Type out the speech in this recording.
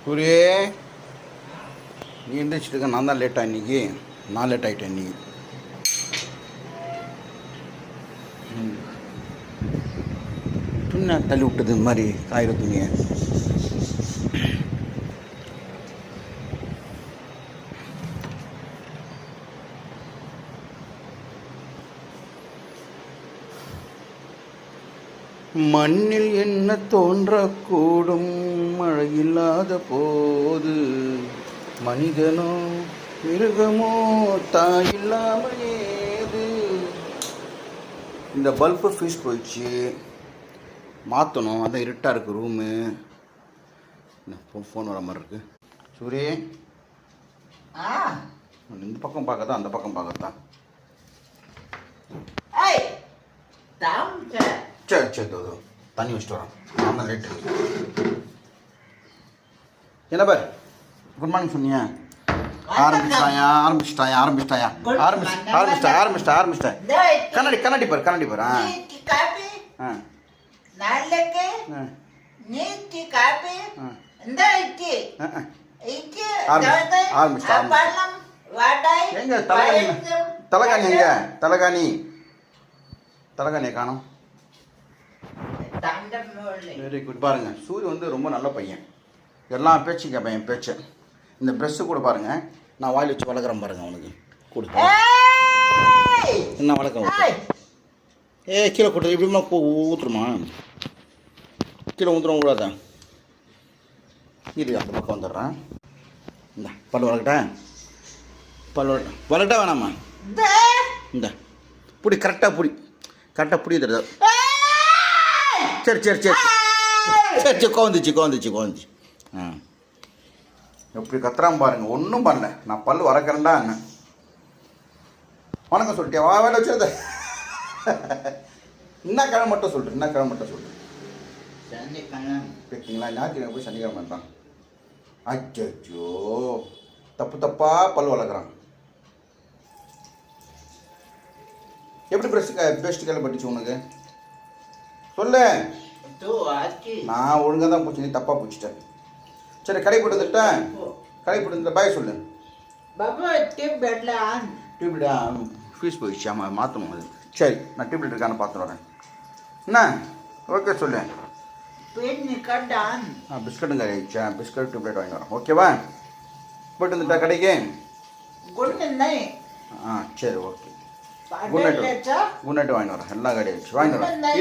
சூரியே, நீ எந்திரிச்சிட்டு இருக்க. நான் தான் லேட்டாக இன்னைக்கு. நான் லேட் ஆகிட்டேன் இன்னைக்கு. துணி தள்ளி விட்டது இந்த மாதிரி காயிற துணியை. மண்ணில் என்ன தோன்றக்கூடும் மழையில்லாத போது, மனிதனோ மிருகமோ தாயில்லாமல் ஏது. இந்த பல்பு ஃபியூஸ் போயிடுச்சு, மாற்றணும். அதான் இருட்டாக இருக்குது ரூமு. ஃபோன் வர மாதிரி இருக்குது. சூரி, இந்த பக்கம் பார்க்கத்தான் அந்த பக்கம் பார்க்கத்தான். சரி சரி, தோ தண்ணி வச்சுட்டு வரோம். ஆமாம், லேட்டு. என்ன பார், குட் மார்னிங் சொன்னியா? ஆரம்பிச்சிட்டாயா. கண்ணாடி பார். தலகாணியை காணும். Very good. பாருங்க, சூரிய வந்து ரொம்ப நல்ல பையன். எல்லா பேச்சும் கேட்பேன் என் பேச்சை. இந்த ப்ரெஷ்ஷு கூட பாருங்க, நான் வாயில் வச்சு வளர்க்குறேன் பாருங்க. அவனுக்கு கொடுத்து என்ன வளர்க்க? கீழே கொடுத்து இப்படிமா ஊற்றுருமா? கீழே ஊற்றுறோம் கூடாதான். இது அந்த பக்கம் வந்துடுறேன். இந்த பல் வளர்க்கட்டேன். வளர்க்கட்டா வேணாமா? இந்த பிடி, கரெக்டாக பிடி தருதா. சரி, கோந்துச்சு. எப்படி கத்துறான் பாருங்க. ஒன்றும் பண்ணல, நான் பல் வளர்க்குறேன்டா. என்ன வணக்கம் சொல்லிட்டியா? வேலை வச்சுருந்த என்ன கிழமை மட்டும் சொல்லிட்டு கேட்குங்களா? ஞாயிற்றுக்கிழமை போய் சனிக்கிழமை தான். அச்சோ, தப்பா பல் வளர்க்குறான். எப்படி பெஸ்ட் கேள்வி பட்டுச்சு உனக்கு? சொல்லு. நான் ஒழுங்காக தான் பூச்சி, நீ தப்பாக பூச்சிட்டேன். சரி, கடை போட்டு வந்துட்டேன். பாய் சொல்லு. டியூப்லைட்டா ஃபீஸ் போயிடுச்சு. ஆமாம், மாற்றணும் அது. சரி, நான் டியூப்லைட் இருக்கான்னு பார்த்துட்டு வரேன். என்ன? ஓகே சொல்லு. பிஸ்கட்டும் கடை ஆயிடுச்சா? பிஸ்கட் டியூப்லைட் வாங்கி வரேன். ஓகேவா? போயிட்டு வந்துட்டா கடைக்கு? சரி, ஓகே. குட் நைட் வாங்கி வரேன். எல்லா கடை ஆயிடுச்சு, வாங்கி வரேன்.